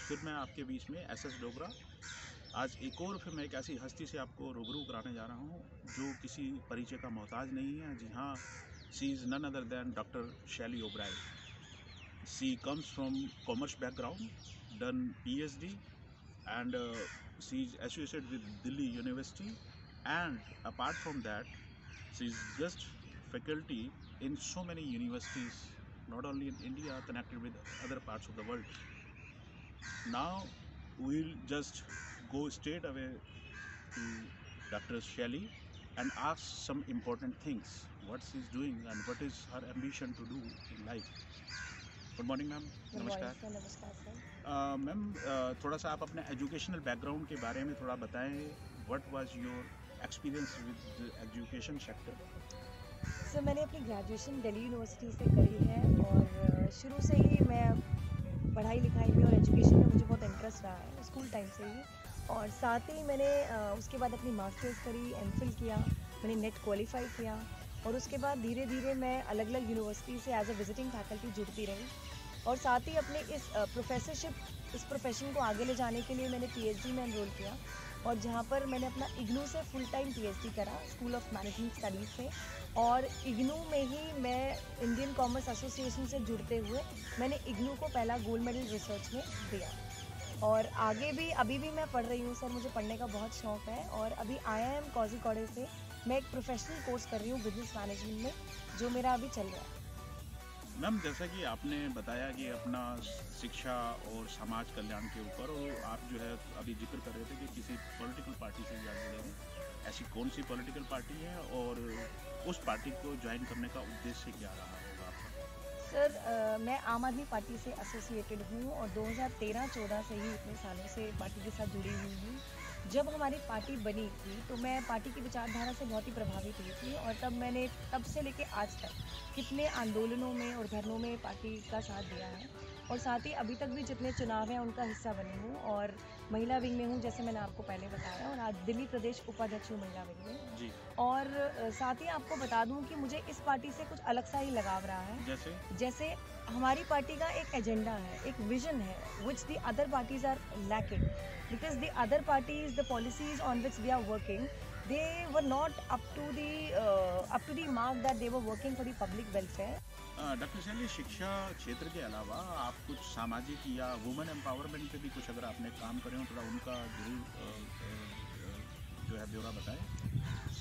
फिर मैं आपके बीच में एसएस डोगरा। आज एक और फिर मैं एक ऐसी हस्ती से आपको रूबरू कराने जा रहा हूँ जो किसी परिचय का मोहताज नहीं है। जी हाँ, she is none other than doctor Shelly Oberoi. She comes from commerce background, done PhD, and she is associated with Delhi University, and apart from that she is guest faculty in so many universities, not only in India, connected with other parts of the world. Now we'll just go straight away to Dr. Shelley and ask some important things, what she is doing and what is her ambition to do in life. Good morning ma'am. नमस्कार। नमस्कार sir. Ma'am, थोड़ा सा आप अपने educational background के बारे में थोड़ा बताएं। What was your experience with education sector? Sir, मैंने अपनी ग्रेजुएशन दिल्ली यूनिवर्सिटी से करी है और शुरू से ही मैं पढ़ाई लिखाई में और एजुकेशन में मुझे बहुत इंटरेस्ट रहा है स्कूल टाइम से ही। और साथ ही मैंने उसके बाद अपनी मास्टर्स करी, MPhil किया, मैंने नेट क्वालिफाई किया और उसके बाद धीरे धीरे मैं अलग अलग यूनिवर्सिटी से एज ए विजिटिंग फैकल्टी जुड़ती रही। और साथ ही अपने इस प्रोफेशन को आगे ले जाने के लिए मैंने PhD में एनरोल किया और जहाँ पर मैंने अपना इग्नू से फुल टाइम PhD करा, स्कूल ऑफ मैनेजमेंट स्टडीज़ से। और इग्नू में ही मैं इंडियन कॉमर्स एसोसिएशन से जुड़ते हुए मैंने इग्नू को पहला गोल्ड मेडल रिसर्च में दिया। और आगे भी अभी भी मैं पढ़ रही हूँ सर, मुझे पढ़ने का बहुत शौक़ है। और अभी IIM कोझिकोड से मैं एक प्रोफेशनल कोर्स कर रही हूँ बिजनेस मैनेजमेंट में, जो मेरा अभी चल रहा है। मैम, जैसा कि आपने बताया कि अपना शिक्षा और समाज कल्याण के ऊपर, और आप जो है अभी जिक्र कर रहे थे कि किसी पॉलिटिकल पार्टी से जुड़े हैं। ऐसी कौन सी पॉलिटिकल पार्टी है और उस पार्टी को ज्वाइन करने का उद्देश्य क्या रहा होगा आपका? सर, मैं आम आदमी पार्टी से एसोसिएटेड हूँ और 2013-14 से ही इतने सालों से पार्टी के साथ जुड़ी हुई हूँ। जब हमारी पार्टी बनी थी तो मैं पार्टी की विचारधारा से बहुत ही प्रभावित हुई थी और तब से लेके आज तक कितने आंदोलनों में और धरनों में पार्टी का साथ दिया है। और साथ ही अभी तक भी जितने चुनाव हैं उनका हिस्सा बनी हूँ और महिला विंग में हूँ, जैसे मैंने आपको पहले बताया, और आज दिल्ली प्रदेश उपाध्यक्ष हूँ महिला विंग में जी। और साथ ही आपको बता दूं कि मुझे इस पार्टी से कुछ अलग सा ही लगाव रहा है। जैसे हमारी पार्टी का एक एजेंडा है, एक विजन है, which the other parties are lacking, because the other parties, the policies on which they are working, they were not up to the mark that they were working for the public welfare. Doctor शैली, शिक्षा क्षेत्र के अलावा आप कुछ सामाजिक या women empowerment पे भी कुछ अगर आपने काम करे हो, थोड़ा उनका जरूर जो है ब्यौरा बताएं।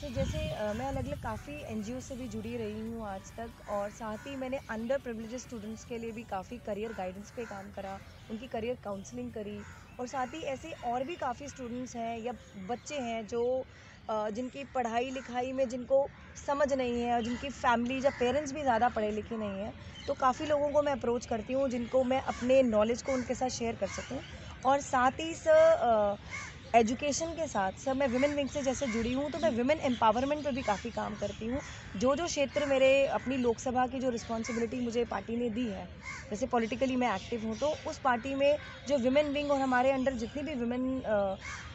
तो जैसे मैं अलग अलग काफ़ी NGO से भी जुड़ी रही हूँ आज तक और साथ ही मैंने अंडर प्रिविलेज स्टूडेंट्स के लिए भी काफ़ी करियर गाइडेंस पे काम करा, उनकी करियर काउंसलिंग करी। और साथ ही ऐसे और भी काफ़ी स्टूडेंट्स हैं या बच्चे हैं जो जिनकी पढ़ाई लिखाई में जिनको समझ नहीं है और जिनकी फैमिली या पेरेंट्स भी ज़्यादा पढ़े लिखे नहीं हैं, तो काफ़ी लोगों को मैं अप्रोच करती हूँ जिनको मैं अपने नॉलेज को उनके साथ शेयर कर सकूँ। और साथ ही एजुकेशन के साथ सर मैं विमेन विंग से जैसे जुड़ी हूँ तो मैं विमेन एम्पावरमेंट पर भी काफ़ी काम करती हूँ। जो क्षेत्र मेरे अपनी लोकसभा की जो रिस्पॉन्सिबिलिटी मुझे पार्टी ने दी है, जैसे पॉलिटिकली मैं एक्टिव हूँ, तो उस पार्टी में जो विमेन विंग और हमारे अंडर जितनी भी विमेन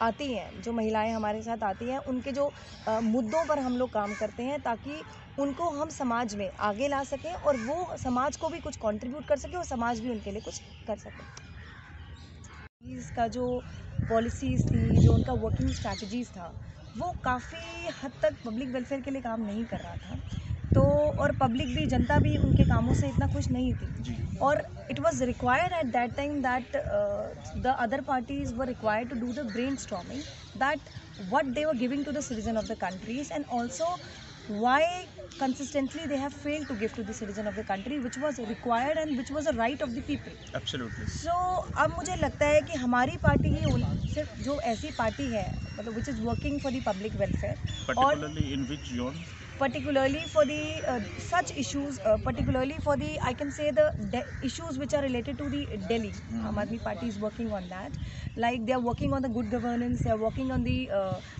आती हैं, जो महिलाएं हमारे साथ आती हैं, उनके जो मुद्दों पर हम लोग काम करते हैं ताकि उनको हम समाज में आगे ला सकें और वो समाज को भी कुछ कंट्रीब्यूट कर सके और समाज भी उनके लिए कुछ कर सके। इसका जो पॉलिसीज़ थी, जो उनका वर्किंग स्ट्रैटेजीज़ था, वो काफ़ी हद तक पब्लिक वेलफेयर के लिए काम नहीं कर रहा था। तो और पब्लिक भी, जनता भी उनके कामों से इतना खुश नहीं थी। और it was required at that time that the other parties were required to do the brainstorming that what they were giving to the citizen of the countries and also why consistently they have failed to give to the citizen of the country, which was required and which was a right of the people. Absolutely. So अब मुझे लगता है कि हमारी party ही सिर्फ जो ऐसी party है, मतलब which is working for the public welfare, particularly in which zone? Particularly for the such issues, particularly for the, I can say, the issues which are related to the Delhi. Aam Aadmi Party is working on that. Like they are working on the good governance, they are working on the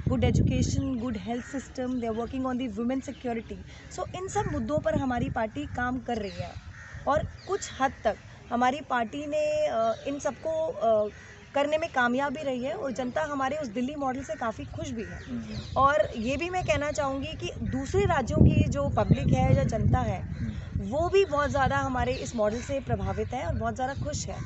good education, good health system, they are working on the women security. So इन सब मुद्दों पर हमारी party काम कर रही है और कुछ हद तक हमारी पार्टी ने इन सबको करने में कामयाब भी रही है और जनता हमारे उस दिल्ली मॉडल से काफ़ी खुश भी है। और ये भी मैं कहना चाहूँगी कि दूसरे राज्यों की जो पब्लिक है या जनता है, वो भी बहुत ज़्यादा हमारे इस मॉडल से प्रभावित है और बहुत ज़्यादा खुश है।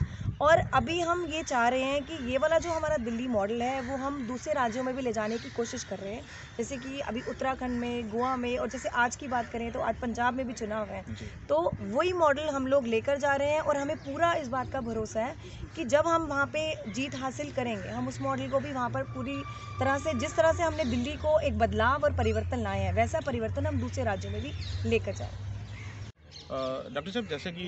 और अभी हम ये चाह रहे हैं कि ये वाला जो हमारा दिल्ली मॉडल है वो हम दूसरे राज्यों में भी ले जाने की कोशिश कर रहे हैं। जैसे कि अभी उत्तराखंड में, गोवा में, और जैसे आज की बात करें तो आज पंजाब में भी चुनाव है। जी। तो वही मॉडल हम लोग लेकर जा रहे हैं और हमें पूरा इस बात का भरोसा है कि जब हम वहाँ पे जीत हासिल करेंगे, हम उस मॉडल को भी वहाँ पर पूरी तरह से, जिस तरह से हमने दिल्ली को एक बदलाव और परिवर्तन लाए हैं, वैसा परिवर्तन हम दूसरे राज्यों में भी लेकर जाएँ। डॉक्टर साहब, जैसे कि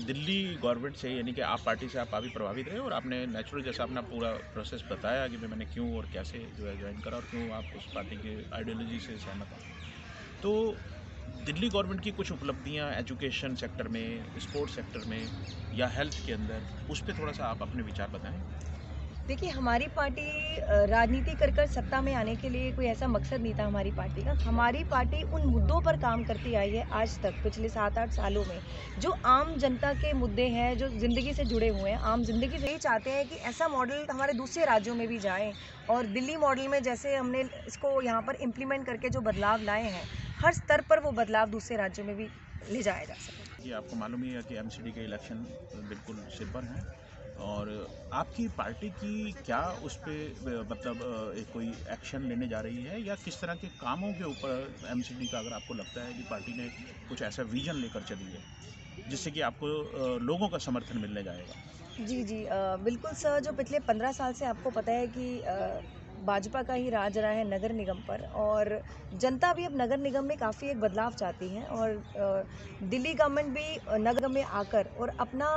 दिल्ली गवर्नमेंट से, यानी कि आप पार्टी से आप काफ़ी प्रभावित रहे और आपने नेचुरल जैसा अपना पूरा प्रोसेस बताया कि मैंने क्यों और कैसे जो है ज्वाइन करा और क्यों आप उस पार्टी के आइडियोलॉजी से सहमत हैं। तो दिल्ली गवर्नमेंट की कुछ उपलब्धियां एजुकेशन सेक्टर में, स्पोर्ट्स सेक्टर में या हेल्थ के अंदर, उस पर थोड़ा सा आप अपने विचार बताएं। देखिए, हमारी पार्टी राजनीति कर कर सत्ता में आने के लिए कोई ऐसा मकसद नहीं था हमारी पार्टी का। हमारी पार्टी उन मुद्दों पर काम करती आई है आज तक, पिछले 7-8 सालों में, जो आम जनता के मुद्दे हैं, जो ज़िंदगी से जुड़े हुए हैं, आम ज़िंदगी से। ही चाहते हैं कि ऐसा मॉडल हमारे दूसरे राज्यों में भी जाए और दिल्ली मॉडल में जैसे हमने इसको यहाँ पर इम्प्लीमेंट करके जो बदलाव लाए हैं, हर स्तर पर वो बदलाव दूसरे राज्यों में भी ले जाया जा सके। जी, आपको मालूम ही है कि एमसीडी के इलेक्शन बिल्कुल सिर पर हैं और आपकी पार्टी की क्या उस पर मतलब कोई एक्शन लेने जा रही है या किस तरह के कामों के ऊपर एमसीडी का, अगर आपको लगता है कि पार्टी ने कुछ ऐसा विजन लेकर चली है जिससे कि आपको लोगों का समर्थन मिलने जाएगा? जी, जी। बिल्कुल सर, जो पिछले 15 साल से आपको पता है कि भाजपा का ही राज रहा है नगर निगम पर, और जनता भी अब नगर निगम में काफ़ी एक बदलाव चाहती है और दिल्ली गवर्नमेंट भी नगर निगम में आकर और अपना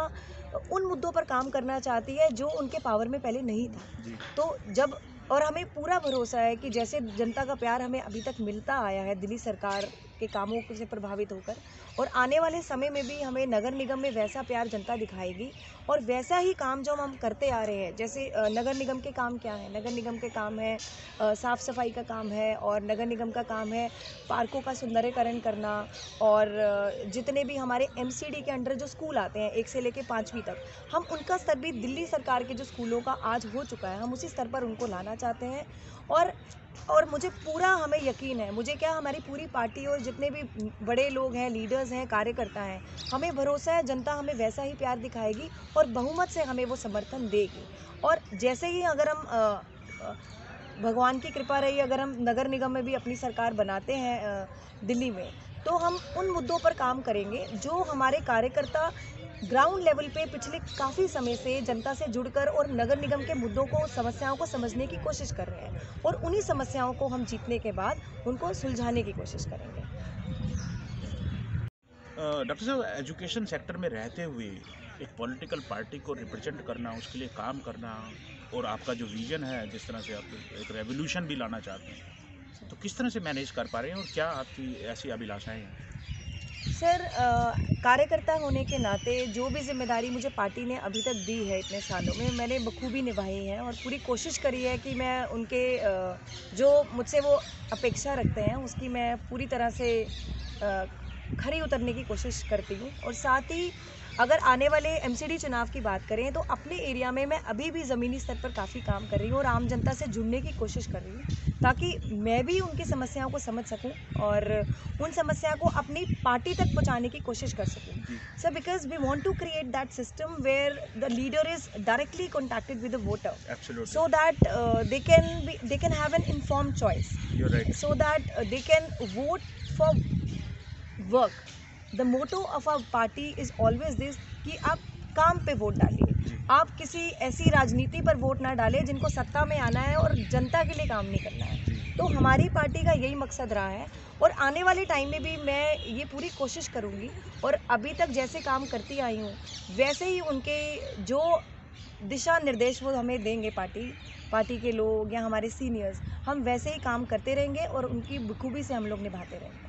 उन मुद्दों पर काम करना चाहती है जो उनके पावर में पहले नहीं था। जी। तो जब, और हमें पूरा भरोसा है कि जैसे जनता का प्यार हमें अभी तक मिलता आया है दिल्ली सरकार के कामों से प्रभावित होकर, और आने वाले समय में भी हमें नगर निगम में वैसा प्यार जनता दिखाएगी और वैसा ही काम जो हम करते आ रहे हैं। जैसे नगर निगम के काम क्या है? नगर निगम के काम है साफ़ सफाई का काम है, और नगर निगम का काम है पार्कों का सुंदरीकरण करना, और जितने भी हमारे एमसीडी के अंडर जो स्कूल आते हैं 1 से लेकर 5वीं तक, हम उनका स्तर भी दिल्ली सरकार के जो स्कूलों का आज हो चुका है, हम उसी स्तर पर उनको लाना चाहते हैं। और मुझे पूरा, हमें यकीन है, मुझे क्या, हमारी पूरी पार्टी और जितने भी बड़े लोग हैं, लीडर्स हैं, कार्यकर्ता हैं, हमें भरोसा है जनता हमें वैसा ही प्यार दिखाएगी और बहुमत से हमें वो समर्थन देगी। और जैसे ही अगर हम भगवान की कृपा रही, अगर हम नगर निगम में भी अपनी सरकार बनाते हैं दिल्ली में, तो हम उन मुद्दों पर काम करेंगे जो हमारे कार्यकर्ता ग्राउंड लेवल पे पिछले काफ़ी समय से जनता से जुड़कर और नगर निगम के मुद्दों को, समस्याओं को समझने की कोशिश कर रहे हैं, और उन्हीं समस्याओं को हम जीतने के बाद उनको सुलझाने की कोशिश करेंगे। डॉक्टर साहब, एजुकेशन सेक्टर में रहते हुए एक पॉलिटिकल पार्टी को रिप्रेजेंट करना, उसके लिए काम करना, और आपका जो विजन है, जिस तरह से आप एक रेवोल्यूशन भी लाना चाहते हैं, तो किस तरह से मैनेज कर पा रहे हैं और क्या आपकी ऐसी अभिलाषाएं हैं? सर, कार्यकर्ता होने के नाते जो भी जिम्मेदारी मुझे पार्टी ने अभी तक दी है इतने सालों में, मैंने बखूबी निभाई है और पूरी कोशिश करी है कि मैं उनके जो मुझसे वो अपेक्षा रखते हैं उसकी मैं पूरी तरह से खरी उतरने की कोशिश करती हूँ। और साथ ही अगर आने वाले एमसीडी चुनाव की बात करें तो अपने एरिया में मैं अभी भी ज़मीनी स्तर पर काफ़ी काम कर रही हूँ और आम जनता से जुड़ने की कोशिश कर रही हूँ, ताकि मैं भी उनकी समस्याओं को समझ सकूं और उन समस्याओं को अपनी पार्टी तक पहुंचाने की कोशिश कर सकूं। Sir, because we want to create that system where the leader is directly contacted with the voter, so that they can have an informed choice. You're right. So that they can vote for work. The motto of our party is always this कि आप काम पे vote डालिए, आप किसी ऐसी राजनीति पर वोट ना डालें जिनको सत्ता में आना है और जनता के लिए काम नहीं करना है। तो हमारी पार्टी का यही मकसद रहा है और आने वाले टाइम में भी मैं ये पूरी कोशिश करूँगी, और अभी तक जैसे काम करती आई हूँ वैसे ही उनके जो दिशा निर्देश वो हमें देंगे पार्टी के लोग या हमारे सीनियर्स, हम वैसे ही काम करते रहेंगे और उनकी बखूबी से हम लोग निभाते रहेंगे।